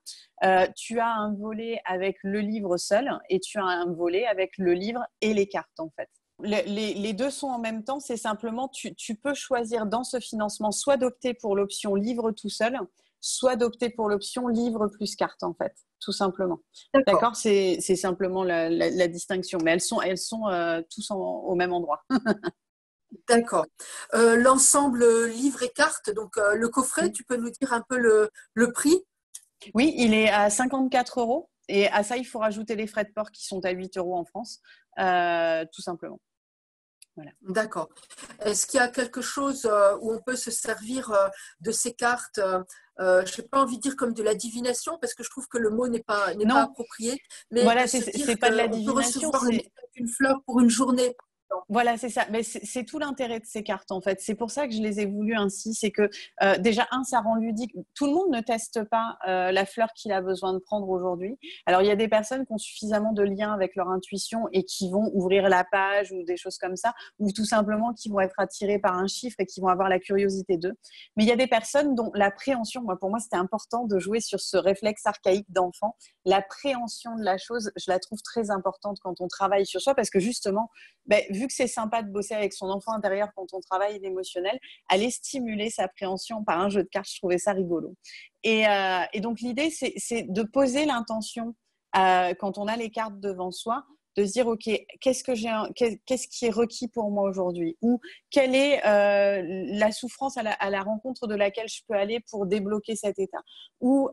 Tu as un volet avec le livre seul et tu as un volet avec le livre et les cartes, en fait. Les deux sont en même temps, c'est simplement tu peux choisir dans ce financement soit d'opter pour l'option livre tout seul, soit d'opter pour l'option livre plus carte, en fait, tout simplement. D'accord, c'est simplement la distinction, mais elles sont tous au même endroit. D'accord. L'ensemble livre et carte, donc le coffret, tu peux nous dire un peu le prix? Oui, il est à 54 €. Et à ça, il faut rajouter les frais de port qui sont à 8 € en France, tout simplement. Voilà. D'accord. Est-ce qu'il y a quelque chose où on peut se servir de ces cartes, je n'ai pas envie de dire comme de la divination, parce que je trouve que le mot n'est pas approprié, mais voilà, de se dire c'est pas de la qu'on peut divination, recevoir une fleur pour une journée. Voilà, c'est ça. Mais c'est tout l'intérêt de ces cartes, en fait. C'est pour ça que je les ai voulues ainsi. C'est que déjà, ça rend ludique. Tout le monde ne teste pas la fleur qu'il a besoin de prendre aujourd'hui. Alors, il y a des personnes qui ont suffisamment de liens avec leur intuition et qui vont ouvrir la page ou des choses comme ça, ou tout simplement qui vont être attirées par un chiffre et qui vont avoir la curiosité d'eux. Mais il y a des personnes dont l'appréhension, pour moi, c'était important de jouer sur ce réflexe archaïque d'enfant. L'appréhension de la chose, je la trouve très importante quand on travaille sur soi parce que justement, vu que c'est sympa de bosser avec son enfant intérieur quand on travaille l'émotionnel, aller stimuler sa appréhension par un jeu de cartes, je trouvais ça rigolo. Et donc l'idée, c'est de poser l'intention quand on a les cartes devant soi, de se dire ok, qu'est-ce qui est requis pour moi aujourd'hui, ou quelle est la souffrance à la rencontre de laquelle je peux aller pour débloquer cet état, ou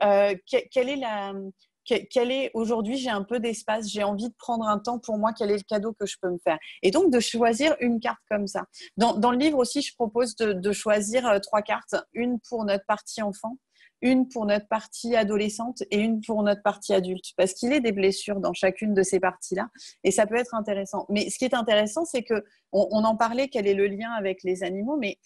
quel est aujourd'hui, j'ai un peu d'espace, j'ai envie de prendre un temps pour moi, quel est le cadeau que je peux me faire, et donc de choisir une carte comme ça. Dans le livre aussi, je propose de choisir 3 cartes, une pour notre partie enfant, une pour notre partie adolescente et une pour notre partie adulte, parce qu'il est des blessures dans chacune de ces parties-là et ça peut être intéressant. Mais ce qui est intéressant, c'est qu'on en parlait, quel est le lien avec les animaux, mais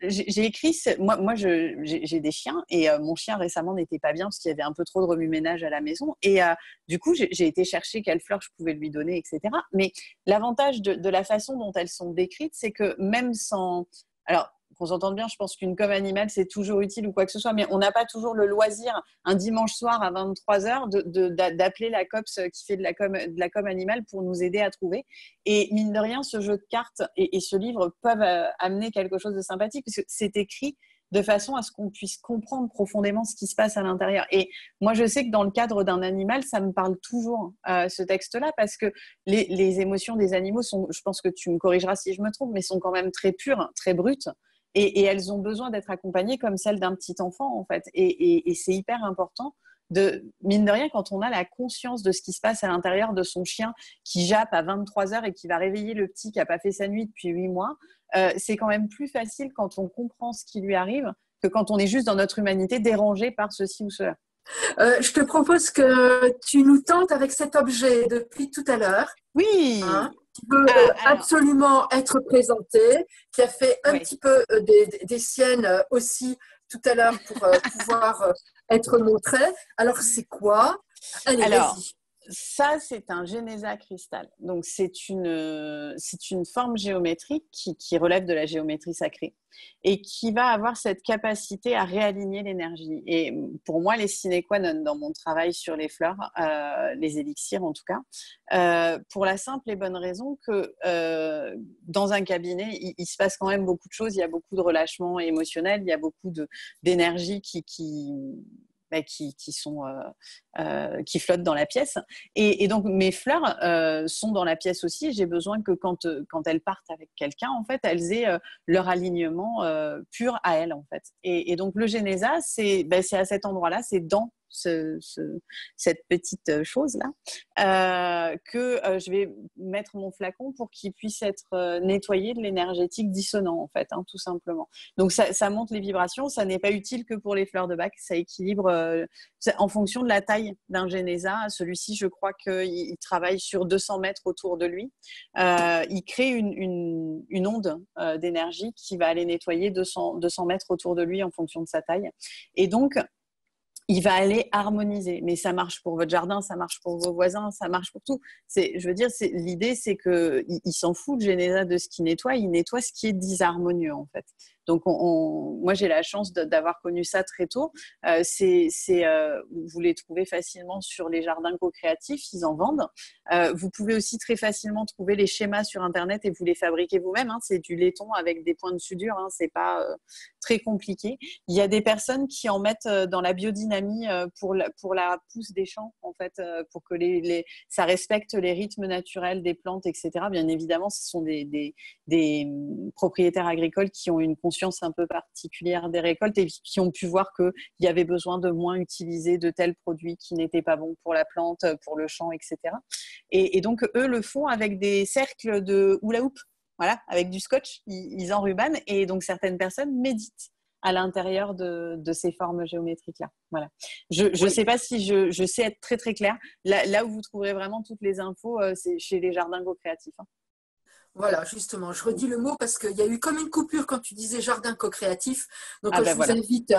j'ai écrit, moi j'ai des chiens et mon chien récemment n'était pas bien parce qu'il y avait un peu trop de remue-ménage à la maison et du coup j'ai été chercher quelle fleur je pouvais lui donner, etc. Mais l'avantage de la façon dont elles sont décrites, c'est que même sans... Alors, qu'on s'entende bien, je pense qu'une com animale, c'est toujours utile ou quoi que ce soit, mais on n'a pas toujours le loisir, un dimanche soir à 23h, d'appeler la COPS qui fait de la com animale pour nous aider à trouver. Et mine de rien, ce jeu de cartes et ce livre peuvent amener quelque chose de sympathique, parce que c'est écrit de façon à ce qu'on puisse comprendre profondément ce qui se passe à l'intérieur. Et moi, je sais que dans le cadre d'un animal, ça me parle toujours, ce texte-là, parce que les émotions des animaux sont, je pense que tu me corrigeras si je me trompe, mais sont quand même très pures, très brutes. et elles ont besoin d'être accompagnées comme celles d'un petit enfant, en fait. Et c'est hyper important mine de rien, quand on a la conscience de ce qui se passe à l'intérieur de son chien qui jappe à 23 heures et qui va réveiller le petit qui n'a pas fait sa nuit depuis 8 mois, c'est quand même plus facile quand on comprend ce qui lui arrive que quand on est juste dans notre humanité dérangé par ceci ou cela. Je te propose que tu nous tentes avec cet objet depuis tout à l'heure. Oui. Qui veut absolument être présenté, qui a fait un petit peu des siennes aussi tout à l'heure pour pouvoir être montré. Alors, c'est quoi? Allez, vas-y. Ça, c'est un Genésa cristal. Donc, c'est une forme géométrique qui relève de la géométrie sacrée et qui va avoir cette capacité à réaligner l'énergie. Et pour moi, les sine qua non dans mon travail sur les fleurs, les élixirs en tout cas, pour la simple et bonne raison que dans un cabinet, il se passe quand même beaucoup de choses. Il y a beaucoup de relâchement émotionnel, il y a beaucoup d'énergie qui flottent dans la pièce. Et donc, mes fleurs sont dans la pièce aussi. J'ai besoin que quand elles partent avec quelqu'un, en fait, elles aient leur alignement pur à elles, en fait. Et donc, le Genésa, c'est à cet endroit-là, c'est dans cette petite chose-là que je vais mettre mon flacon pour qu'il puisse être nettoyé de l'énergétique dissonant, en fait, tout simplement. Donc, ça monte les vibrations. Ça n'est pas utile que pour les fleurs de bac. Ça équilibre en fonction de la taille d'un Genésa. Celui-ci, je crois qu'il travaille sur 200 mètres autour de lui. Il crée une onde d'énergie qui va aller nettoyer 200 mètres autour de lui en fonction de sa taille. Et donc, il va aller harmoniser. Mais ça marche pour votre jardin, ça marche pour vos voisins, ça marche pour tout. L'idée, c'est qu'il s'en fout de Genésa de ce qu'il nettoie, il nettoie ce qui est disharmonieux, en fait. Donc, moi, j'ai la chance d'avoir connu ça très tôt. Vous les trouvez facilement sur les jardins co-créatifs, ils en vendent. Vous pouvez aussi très facilement trouver les schémas sur Internet et vous les fabriquez vous-même. C'est du laiton avec des points de sudure, c'est pas très compliqué. Il y a des personnes qui en mettent dans la biodynamie pour la pousse des champs, en fait, pour que ça respecte les rythmes naturels des plantes, etc. Bien évidemment, ce sont des propriétaires agricoles qui ont une conscience un peu particulière des récoltes et qui ont pu voir qu'il y avait besoin de moins utiliser de tels produits qui n'étaient pas bons pour la plante, pour le champ, etc. Et donc, eux le font avec des cercles de hula hoop, voilà, avec du scotch, ils enrubannent et donc certaines personnes méditent à l'intérieur de ces formes géométriques-là. Voilà. Je ne sais pas si je sais être très, très claire. Là où vous trouverez vraiment toutes les infos, c'est chez les jardins co-créatifs. Voilà, justement, je redis le mot parce qu'il y a eu comme une coupure quand tu disais jardin co-créatif. Donc, je vous invite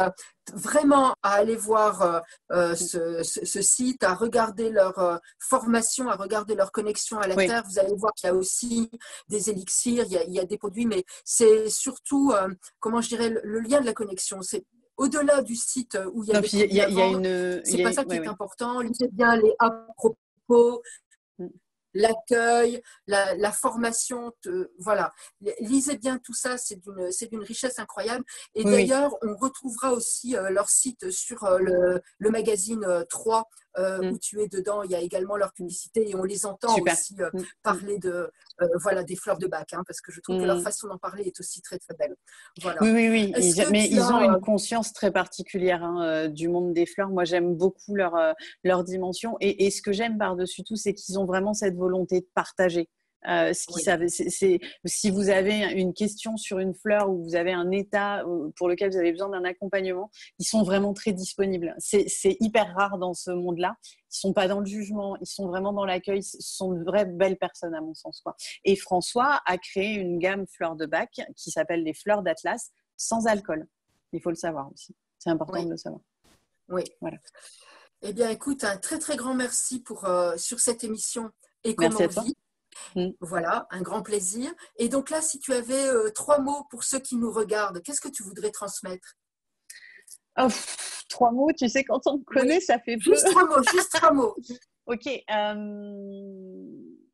vraiment à aller voir ce site, à regarder leur formation, à regarder leur connexion à la Terre. Vous allez voir qu'il y a aussi des élixirs, il y a des produits, mais c'est surtout, comment je dirais, le lien de la connexion. C'est au-delà du site où il y a des produits à vendre. C'est pas ça qui est important. Lisez bien les à propos, l'accueil, la formation, voilà. Lisez bien tout ça, c'est d'une richesse incroyable. Et d'ailleurs, on retrouvera aussi leur site sur le magazine 3 où tu es dedans. Il y a également leur publicité et on les entend aussi parler des fleurs de bac, parce que je trouve que leur façon d'en parler est aussi très très belle. Voilà. Oui. Ils ont une conscience très particulière du monde des fleurs. Moi, j'aime beaucoup leur dimension et ce que j'aime par-dessus tout, c'est qu'ils ont vraiment cette volonté de partager. Si vous avez une question sur une fleur ou vous avez un état pour lequel vous avez besoin d'un accompagnement, ils sont vraiment très disponibles. C'est hyper rare dans ce monde-là. Ils sont pas dans le jugement, ils sont vraiment dans l'accueil. Ce sont de vraies belles personnes à mon sens, quoi. Et François a créé une gamme fleurs de bac qui s'appelle les fleurs d'Atlas sans alcool. Il faut le savoir aussi. C'est important de le savoir. Oui. Voilà. Eh bien, écoute, un très très grand merci sur cette émission Merci à toi. Voilà, un grand plaisir. Et donc là, si tu avais 3 mots pour ceux qui nous regardent, qu'est-ce que tu voudrais transmettre? 3 mots, tu sais, quand on me connaît, ça fait peu. Juste 3 mots. Ok,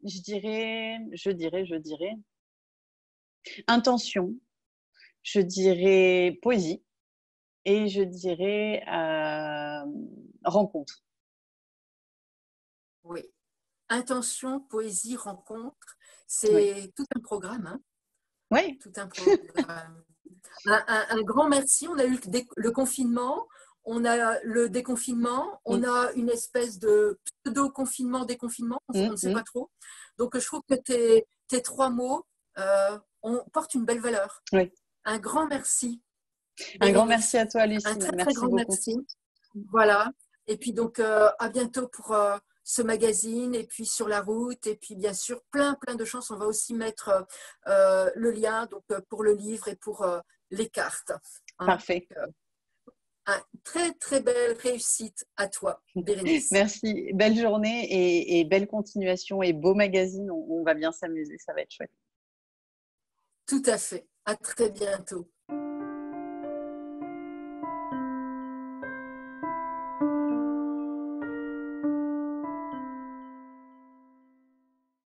je dirais intention, je dirais poésie et je dirais rencontre. Oui. Intention, poésie, rencontre, c'est tout un programme. Oui. Tout un programme. Un grand merci. On a eu le confinement, on a le déconfinement, on a une espèce de pseudo-confinement, déconfinement, on ne sait pas trop. Donc, je trouve que tes 3 mots portent une belle valeur. Oui. Un grand merci. Un grand merci à toi, Lucie. Un très, merci très grand beaucoup. merci. Voilà. Et puis, donc, à bientôt pour ce magazine et puis sur la route. Et puis, bien sûr, plein de chances. On va aussi mettre le lien donc, pour le livre et pour les cartes. Parfait. Donc, très, très belle réussite à toi, Bérénice. Merci. Belle journée et belle continuation et beau magazine. On va bien s'amuser. Ça va être chouette. Tout à fait. À très bientôt.